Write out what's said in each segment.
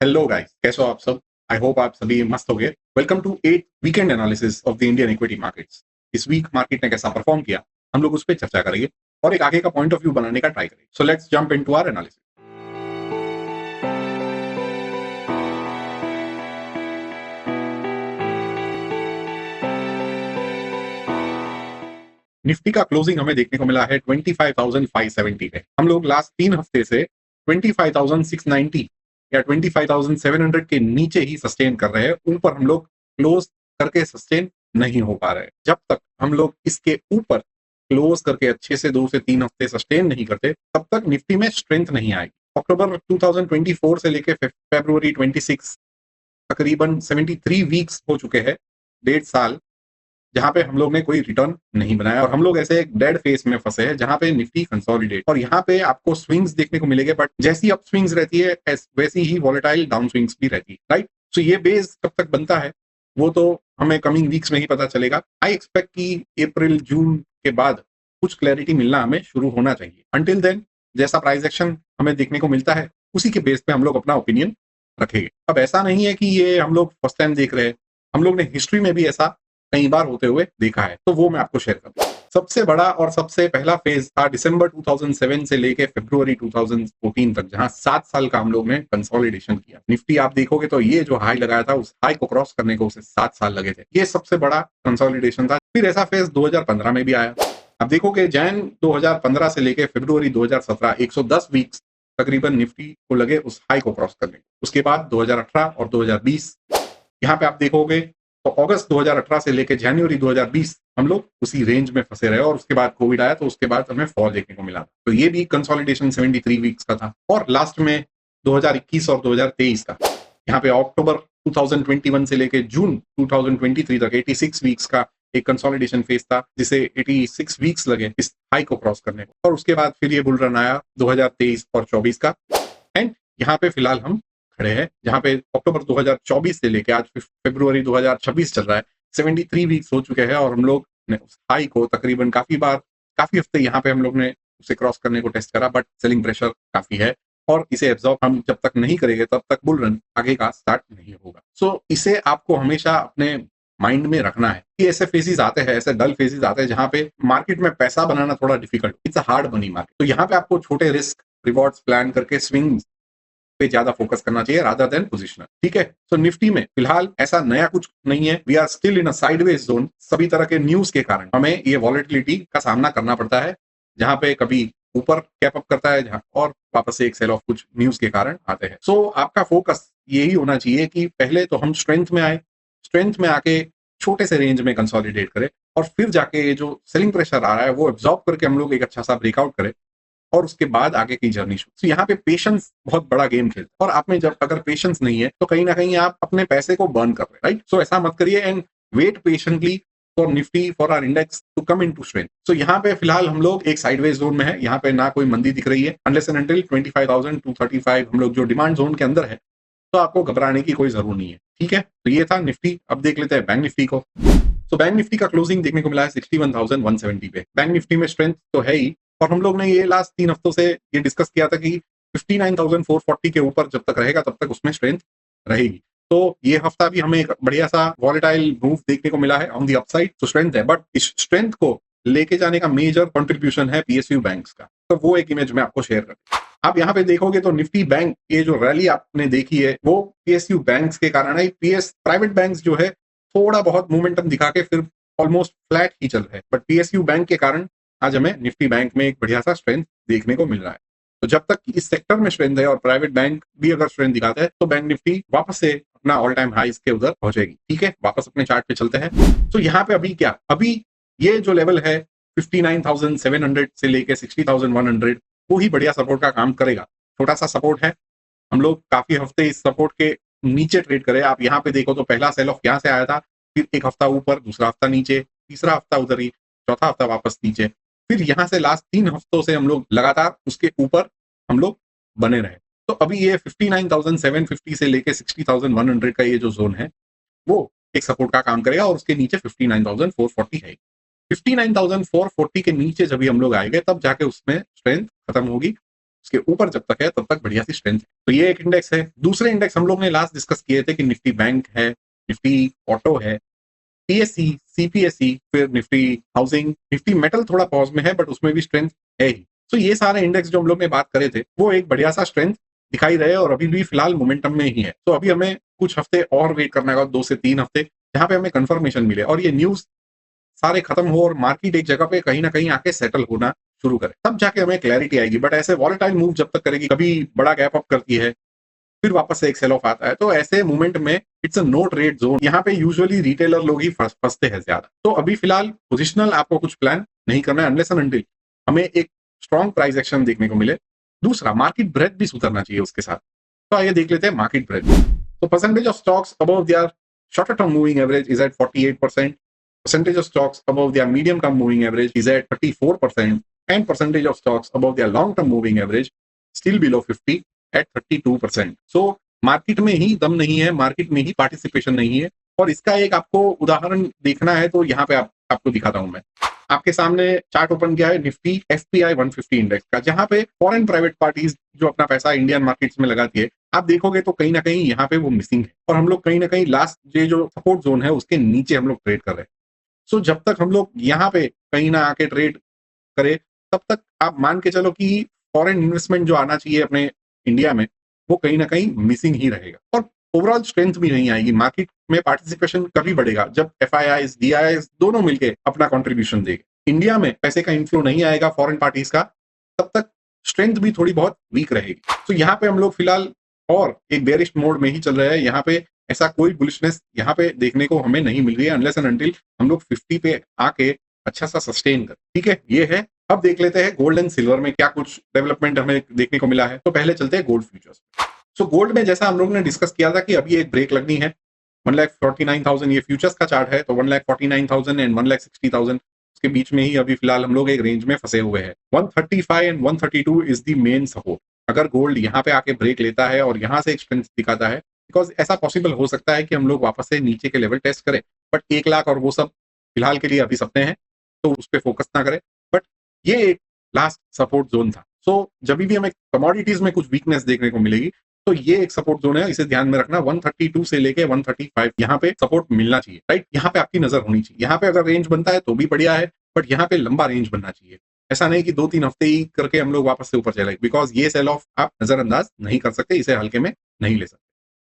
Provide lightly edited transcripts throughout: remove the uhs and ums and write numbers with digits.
Hello guys, कैसे हो आप सब। आई होप आप सभी मस्त हो गए। Welcome to 8 weekend analysis of the Indian equity markets. इस वीक मार्केट ने कैसा परफॉर्म किया, हम लोग उस पर चर्चा करेंगे और एक आगे का पॉइंट ऑफ व्यू बनाने का ट्राई करेंगे। So let's jump into our analysis. Nifty का क्लोजिंग हमें देखने को मिला है 25,570 पे। हम लोग लास्ट 3 हफ्ते से 25,690 या 25,700 के नीचे ही सस्टेन कर रहे हैं। ऊपर हम लोग क्लोज करके सस्टेन नहीं हो पा रहे। जब तक हम लोग इसके ऊपर क्लोज करके अच्छे से 2 से 3 हफ्ते सस्टेन नहीं करते, तब तक निफ्टी में स्ट्रेंथ नहीं आएगी। अक्टूबर 2024 से लेके फरवरी 26 तकरीबन 73 वीक्स हो चुके हैं, 1.5 साल, जहां पे हम लोग ने कोई रिटर्न नहीं बनाया और हम लोग ऐसे एक डेड फेस में फंसे हैं जहां पे निफ्टी कंसोलिडेट। और यहाँ पे आपको स्विंग्स देखने को मिलेंगे, बट जैसी अप स्विंग्स रहती है वैसी ही वॉलेटाइल डाउन स्विंग्स भी रहती है, राइट। सो ये बेस कब तक बनता है वो तो हमें कमिंग वीक्स में ही पता चलेगा। आई एक्सपेक्ट कि अप्रैल जून के बाद कुछ क्लैरिटी मिलना हमें शुरू होना चाहिए। अंटिल देन जैसा प्राइस एक्शन हमें देखने को मिलता है उसी के बेस पे हम लोग अपना ओपिनियन रखेंगे। अब ऐसा नहीं है कि ये हम लोग फर्स्ट टाइम देख रहे हैं, हम लोग ने हिस्ट्री में भी ऐसा कई बार होते हुए देखा है, तो वो मैं आपको शेयर करूं। सबसे बड़ा और सबसे पहला फेज था दिसंबर 2007 से लेके फरवरी 2014 तक, जहां 7 साल का हम लोग ने कंसोलिडेशन किया। निफ्टी आप देखोगे तो ये जो हाई लगाया था, उस हाई को क्रॉस करने को उसे 7 साल लगे थे। ये सबसे बड़ा कंसोलिडेशन था। फिर ऐसा फेज 2015 में भी आया। अब देखोगे जैन 2015 से लेके फरवरी 2017 110 वीक्स तकरीबन निफ्टी को लगे उस हाई को क्रॉस करने। उसके बाद 2018 और 2020 यहाँ पे आप देखोगे तो अगस्त 2018 से लेकर जनवरी 2020 हम लोग उसी रेंज में फंसे रहे और उसके बाद कोविड आया तो उसके बाद हमें फॉल देखने को मिला। तो ये भी कंसोलिडेशन 73 वीक्स का था। और लास्ट में 2021 और 2023 का, यहाँ पे अक्टूबर 2021 से लेकर जून 2023 तक 86 वीक्स का एक कंसोलिडेशन फेज था, जिसे 86 वीक्स लगे इस हाई को क्रॉस करने को। और उसके बाद फिर ये बुल रन आया 2023 और 24 का। एंड यहाँ पे फिलहाल हम खड़े हैं, जहां पे अक्टूबर 2024 से लेके आज फरवरी 2026 चल रहा है। 73 वीक्स हो चुके हैं और हम लोग ने उस हाई को तकरीबन काफी हफ्ते यहाँ पे हम लोग ने उसे क्रॉस करने को टेस्ट करा, बट सेलिंग प्रेशर काफी है और इसे एब्जॉर्ब हम जब तक नहीं करेंगे तब तक बुल रन आगे का स्टार्ट नहीं होगा। सो इसे आपको हमेशा अपने माइंड में रखना है कि ऐसे फेजेस आते हैं, ऐसे डल फेजेस आते हैं जहां पे मार्केट में पैसा बनाना थोड़ा difficult, it's a hard money market. तो यहाँ पे आपको छोटे रिस्क रिवॉर्ड्स प्लान करके स्विंग पे ज्यादा फोकस करना चाहिए रादर देन पोजिशनल, ठीक है। तो निफ्टी में फिलहाल ऐसा नया कुछ नहीं है। We are still in a sideways zone. सभी तरह के न्यूज के कारण हमें ये वॉलेटिलिटी का सामना करना पड़ता है, जहां पे कभी ऊपर कैप अप करता है जहां और वापस से एक सेल ऑफ कुछ न्यूज के कारण आते हैं। सो आपका फोकस यही होना चाहिए कि पहले तो हम स्ट्रेंथ में आए, स्ट्रेंथ में आके छोटे से रेंज में कंसोलिडेट करें और फिर जाके ये जो सेलिंग प्रेशर आ रहा है वो एब्जॉर्ब करके हम लोग एक अच्छा सा ब्रेकआउट करें और उसके बाद आगे की जर्नी शुरू। तो यहाँ पे पेशेंस बहुत बड़ा गेम खेलता है और आप में जब अगर पेशेंस नहीं है तो कहीं ना कहीं आप अपने पैसे को बर्न कर रहे हैं, राइट। सो ऐसा मत करिए and wait patiently for Nifty for our index to come into strength. So यहाँ पे फिलहाल हम लोग एक साइडवेज जोन में है। यहाँ पे ना कोई मंदी दिख रही है अनलेस एंड अनटिल 25,235 हम लोग जो डिमांड जोन के अंदर है, तो आपको घबराने की कोई जरूरत नहीं है, ठीक है। तो ये था निफ्टी। अब देख लेते हैं बैंक निफ्टी को। तो बैंक निफ्टी का क्लोजिंग देखने को मिला है 61,170 पे। बैंक निफ्टी में स्ट्रेंथ तो है ही और हम लोग ने ये लास्ट 3 हफ्तों से ये डिस्कस किया था कि 59,440 के ऊपर जब तक रहेगा तब तक उसमें स्ट्रेंथ रहेगी। तो ये हफ्ता भी हमें एक बढ़िया सा वॉलेटाइल मूव देखने को मिला है ऑन दी अपसाइड। तो स्ट्रेंथ है, बट इस स्ट्रेंथ को लेके जाने का मेजर कंट्रीब्यूशन है पीएसयू बैंक्स का। तो वो एक इमेज में आपको शेयर कर। आप यहाँ पे देखोगे तो निफ्टी बैंक ये जो रैली आपने देखी है वो पीएसयू बैंक्स के कारण है। प्राइवेट बैंक्स जो है थोड़ा बहुत मोमेंटम दिखा के फिर ऑलमोस्ट फ्लैट ही चल रहे हैं, बट पीएसयू बैंक के कारण आज हमें निफ्टी बैंक में एक बढ़िया सा स्ट्रेंथ देखने को मिल रहा है। तो जब तक इस सेक्टर में स्ट्रेंथ है और प्राइवेट बैंक भी अगर स्ट्रेंथ दिखाता है तो बैंक निफ्टी वापस से अपना ऑल टाइम हाईज के उधर पहुंचेगी, ठीक है। वापस अपने चार्ट पे चलते हैं। तो यहाँ पे अभी ये जो लेवल है 59,700 से लेके 60,100 वो ही बढ़िया सपोर्ट का काम करेगा। छोटा सा सपोर्ट है, हम लोग काफी हफ्ते इस सपोर्ट के नीचे ट्रेड करे। आप यहाँ पे देखो तो पहला सेल ऑफ यहाँ से आया था, फिर एक हफ्ता ऊपर, दूसरा हफ्ता नीचे, तीसरा हफ्ता उधर ही, चौथा हफ्ता वापस नीचे, फिर यहाँ से लास्ट 3 हफ्तों से हम लोग लगातार उसके ऊपर हम लोग बने रहे। तो अभी ये 59,750 से लेके 60,100 का ये जो जोन है वो एक सपोर्ट का काम करेगा और उसके नीचे 59,440 है। 59,440 के नीचे जब भी हम लोग आएंगे तब जाके उसमें स्ट्रेंथ खत्म होगी उसके ऊपर जब तक है तब तक बढ़िया सी स्ट्रेंथ है। तो ये एक इंडेक्स है। दूसरे इंडेक्स हम लोग ने लास्ट डिस्कस किए थे कि निफ्टी बैंक है, निफ्टी ऑटो है, पीएससी, सीपीएससी, फिर निफ्टी हाउसिंग, निफ्टी मेटल थोड़ा पॉज में है बट उसमें भी स्ट्रेंथ है ही। तो ये सारे इंडेक्स जो हम लोग ने बात करे थे वो एक बढ़िया सा स्ट्रेंथ दिखाई रहे और अभी भी फिलहाल मोमेंटम में ही है। तो अभी हमें कुछ हफ्ते और वेट करना होगा, 2 से 3 हफ्ते, जहां पे हमें कंफर्मेशन मिले और ये न्यूज सारे खत्म हो और मार्केट एक जगह पे कहीं ना कहीं आके सेटल होना शुरू करे, तब जाके हमें क्लैरिटी आएगी। बट ऐसे वॉलेटाइल मूव जब तक करेगी, कभी बड़ा गैप अप करती है फिर वापस से एक सेल ऑफ आता है, तो ऐसे मूवमेंट में it's a no trade zone. यहाँ पे यूजुअली रिटेलर लोग ही फंसते हैं ज्यादा। तो अभी फिलहाल पोजिशनल आपको कुछ प्लान नहीं करना है अनलेस एंड अनटिल हमें एक स्ट्रॉन्ग प्राइस एक्शन देखने को मिले। दूसरा, मार्केट ब्रेथ भी सुधरना चाहिए उसके साथ। तो आइए देख लेते हैं मार्केट ब्रेथ। तो percentage of stocks above their shorter term moving average is at 48%, percentage of stocks above their medium term moving average is at 34%, and percentage of stocks above their long term moving average still below 50 at 32%. So market में ही दम नहीं है, market में ही participation नहीं है। और इसका एक आपको उदाहरण देखना है तो यहाँ पे आपको दिखाता हूं मैं। आपके सामने चार्ट ओपन किया है निफ्टी एफपीआई 150 इंडेक्स का, जहां पे फॉरेन प्राइवेट पार्टीज जो अपना पैसा इंडियन मार्केट्स में लगाती है, आप देखोगे तो कहीं ना कहीं यहाँ पे वो मिसिंग है और हम लोग कहीं ना कहीं लास्ट ये जो सपोर्ट जोन है उसके नीचे हम लोग ट्रेड कर रहे हैं। सो जब तक हम लोग यहाँ पे कहीं ना आके ट्रेड करें तब तक आप मान के चलो कि फॉरेन इन्वेस्टमेंट जो आना चाहिए अपने इंडिया में वो कहीं ना कहीं मिसिंग ही रहेगा और ओवरऑल स्ट्रेंथ भी नहीं आएगी। मार्केट में पार्टिसिपेशन कभी बढ़ेगा जब एफआईआईज डीआईआईज दोनों मिलकर अपना कंट्रीब्यूशन देंगे। इंडिया में पैसे का इनफ्लो नहीं आएगा फॉरेन पार्टीज का, तब तक स्ट्रेंथ भी थोड़ी बहुत वीक रहेगी। तो यहाँ पे हम लोग फिलहाल और एक बेरिश मोड में ही चल रहे हैं। यहाँ पे ऐसा कोई बुलिशनेस यहाँ पे देखने को हमें नहीं मिल रही है अनलेस एंड अनटिल हम लोग 50 पे आके अच्छा सा सस्टेन कर। ठीक है, ये है। अब देख लेते हैं गोल्ड एंड सिल्वर में क्या कुछ डेवलपमेंट हमें देखने को मिला है। तो पहले चलते हैं गोल्ड फ्यूचर्स। सो गोल्ड में जैसा हम लोग ने डिस्कस किया था कि अभी एक ब्रेक लगनी है 1,49,000, ये फ्यूचर्स का चार्ट है। तो 1,49,000 एंड 1,60,000 उसके बीच में ही अभी फिलहाल हम लोग एक रेंज में फंसे हुए हैं। 135 and 132 is the main support. अगर गोल्ड यहाँ पे आके ब्रेक लेता है और यहाँ से एक स्ट्रेंथ दिखाता है, बिकॉज ऐसा पॉसिबल हो सकता है कि हम लोग वापस से नीचे के लेवल टेस्ट करें, बट 1 लाख और वो सब फिलहाल के लिए अभी सपने हैं तो उस पर फोकस ना करें। बट ये एक लास्ट सपोर्ट जोन था। सो जब भी हमें कमोडिटीज में कुछ वीकनेस देखने को मिलेगी तो ये एक सपोर्ट जोन है, इसे ध्यान में रखना। 132 से लेके 135 यहाँ पे सपोर्ट मिलना चाहिए, राइट। यहाँ पे आपकी नजर होनी चाहिए। यहाँ पे अगर रेंज बनता है तो भी बढ़िया है, बट यहाँ पे लंबा रेंज बनना चाहिए। ऐसा नहीं कि 2-3 हफ्ते ही करके हम लोग वापस से ऊपर चले, बिकॉज ये सेल ऑफ आप नजरअंदाज नहीं कर सकते, इसे हल्के में नहीं ले सकते।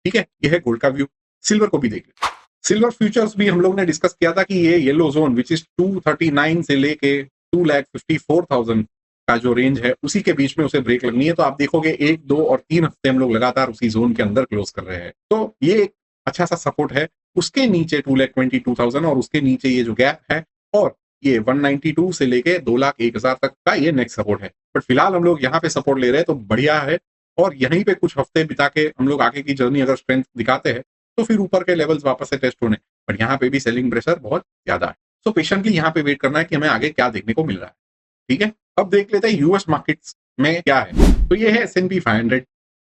ठीक है, ये है गोल्ड का व्यू। सिल्वर को भी देख लेते। सिल्वर फ्यूचर्स भी हम लोग ने डिस्कस किया था कि ये येलो जोन विच इज 239 से लेके 2,54,000 का जो रेंज है उसी के बीच में उसे ब्रेक लगनी है। तो आप देखोगे 1, 2 और 3 हफ्ते हम लोग लगातार उसी जोन के अंदर क्लोज कर रहे हैं। तो ये एक अच्छा सा सपोर्ट है। उसके नीचे 2,22,000 और उसके नीचे ये जो गैप है और ये 192 से लेके 2,01,000 तक का ये नेक्स्ट सपोर्ट है। बट फिलहाल हम लोग यहाँ पे सपोर्ट ले रहे हैं तो बढ़िया है और यहीं पे कुछ हफ्ते बिता के हम लोग आगे की जर्नी अगर स्ट्रेंथ दिखाते हैं तो फिर ऊपर के लेवल्स वापस से टेस्ट होने। बट यहाँ पे भी सेलिंग प्रेशर बहुत ज्यादा है। सो पेशेंटली यहाँ पे वेट करना है कि हमें आगे क्या देखने को मिल रहा है। ठीक है, अब देख लेते हैं यूएस मार्केट्स में क्या है। तो ये है S&P 500।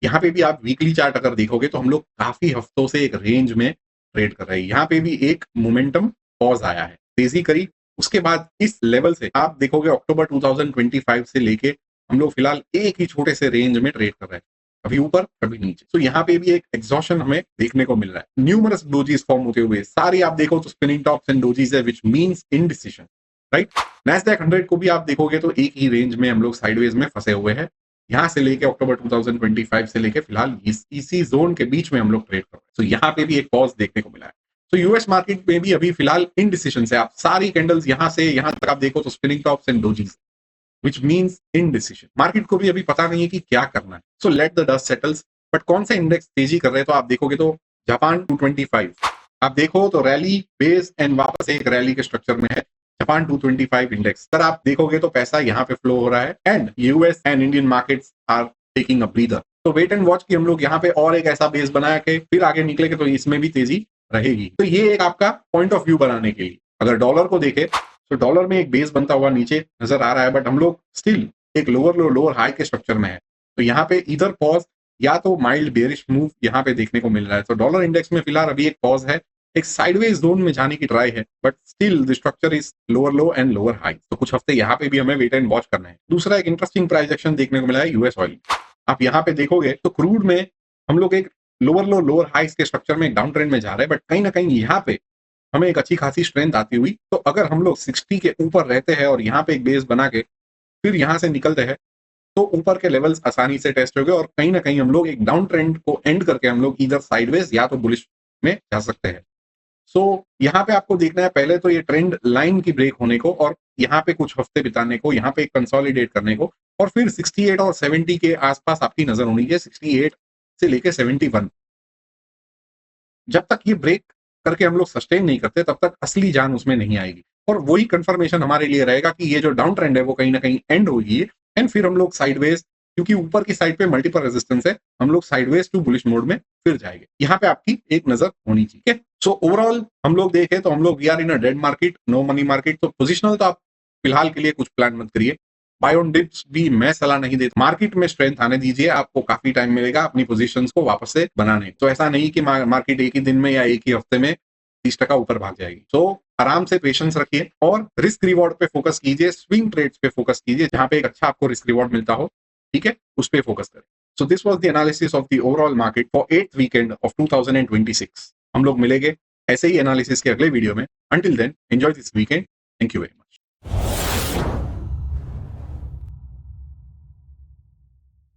यहाँ पे भी आप वीकली चार्ट अगर देखोगे तो हम लोग काफी हफ्तों से एक रेंज में ट्रेड कर रहे हैं। यहाँ पे भी एक मोमेंटम पॉज आया है, तेजी करी, उसके बाद इस लेवल से आप देखोगे अक्टूबर 2025 से लेके हम लोग फिलहाल एक ही छोटे से रेंज में ट्रेड कर रहे हैं, कभी ऊपर कभी नीचे। तो यहाँ पे भी एक एग्जॉशन हमें देखने को मिल रहा है। न्यूमरस डोजीज फॉर्म होते हुए सारी आप देखो तो स्पिनिंग टॉप्स एंड डोजीज है, विच मींस इनडिसिजन, राइट। नैस्डैक 100 को भी आप देखोगे तो एक ही रेंज में हम लोग साइडवेज में फंसे हुए हैं। यहाँ से लेके अक्टूबर 2025 से लेके फिलहाल इसी जोन के बीच में हम लोग ट्रेड कर रहे हैं। तो यहाँ पे भी एक पॉज देखने को मिला है। तो यूएस मार्केट में भी अभी फिलहाल इनडिसिजन से आप सारी कैंडल्स यहाँ से यहाँ तक आप देखो तो spinning tops and dojis, which means indecision। Market को भी अभी पता नहीं है कि क्या करना है। So let the dust settles. But कौन से इंडेक्स तेजी कर रहे हैं तो आप देखोगे तो जापान 225 आप देखो तो रैली बेस एंड वापस एक रैली के स्ट्रक्चर में है जापान 225 इंडेक्स। सर आप देखोगे तो पैसा यहाँ पे फ्लो हो रहा है and US and Indian markets are taking a breather. तो वेट एंड वॉच की हम लोग यहाँ पे और एक ऐसा बेस बनाया कि फिर आगे निकलेंगे तो इसमें भी तेजी रहेगी। तो ये एक आपका पॉइंट ऑफ व्यू बनाने के लिए। अगर डॉलर को देखे तो डॉलर में एक बेस बनता हुआ नीचे नजर आ रहा है, बट हम लोग स्टिल एक लोअर हाई के स्ट्रक्चर में है। तो यहाँ पे इधर पॉज या तो माइल्ड बेरिश मूव यहाँ पे देखने को मिल रहा है। तो डॉलर इंडेक्स में फिलहाल अभी एक पॉज है एक साइडवेज जोन में जाने की ट्राई है, but still the structure is lower low and lower high. तो कुछ हफ्ते यहाँ पे भी हमें वेट एंड वॉच करना है। दूसरा एक इंटरेस्टिंग प्राइस एक्शन देखने को मिला है यूएस ऑयल। आप यहाँ पे देखोगे तो क्रूड में हम लोग एक लोअर लो लोअर हाई के स्ट्रक्चर में एक डाउन ट्रेंड में जा रहे हैं, बट कहीं ना कहीं यहाँ पे हमें एक अच्छी खासी स्ट्रेंथ आती हुई, तो अगर हम लोग 60 के ऊपर रहते हैं और यहाँ पे एक बेस बना के फिर यहाँ से निकलते हैं, तो ऊपर के लेवल्स आसानी से टेस्ट हो गए और कहीं ना कहीं हम लोग एक डाउन ट्रेंड को एंड करके हम लोग इधर साइडवेज या तो बुलिश में जा सकते हैं। सो यहाँ पे आपको देखना है पहले तो ये ट्रेंड लाइन की ब्रेक होने को और यहाँ पे कुछ हफ्ते बिताने को, यहाँ पे कंसोलिडेट करने को, और फिर 68 और 70 के आसपास आपकी नजर होनी चाहिए, 68 से लेके 71। जब तक ये ब्रेक करके हम लोग सस्टेन नहीं करते तब तक असली जान उसमें नहीं आएगी, और वही कंफर्मेशन हमारे लिए रहेगा कि ये जो डाउन ट्रेंड है वो कहीं ना कहीं एंड होगी एंड फिर हम लोग साइडवेज, क्योंकि ऊपर की साइड पे मल्टीपल रेजिस्टेंस है, हम लोग साइडवेज टू बुलिश मोड में फिर जाएंगे। यहाँ पे आपकी एक नजर होनी चाहिए। सो ओवरऑल हम लोग देखें तो हम लोग we are in a dead market, no money market. तो पोजिशनल तो आप फिलहाल के लिए कुछ प्लान मत करिए। बाय ऑन डिप्स भी मैं सलाह नहीं देता। मार्केट में स्ट्रेंथ आने दीजिए, आपको काफी टाइम मिलेगा अपनी पोजीशंस को वापस से बनाने। तो ऐसा नहीं कि मार्केट एक ही दिन में या एक ही हफ्ते में 30% ऊपर भाग जाएगी। तो आराम से पेशेंस रखिए और रिस्क रिवॉर्ड पे फोकस कीजिए, स्विंग ट्रेड्स पे फोकस कीजिए, जहां पे एक अच्छा आपको रिस्क रिवॉर्ड मिलता हो, ठीक है, उस पे फोकस करें। So this was the analysis of the overall market for 8th weekend of 2026। हम लोग मिलेंगे ऐसे ही एनालिसिस के अगले वीडियो में। Until then enjoy this weekend. Thank you very much.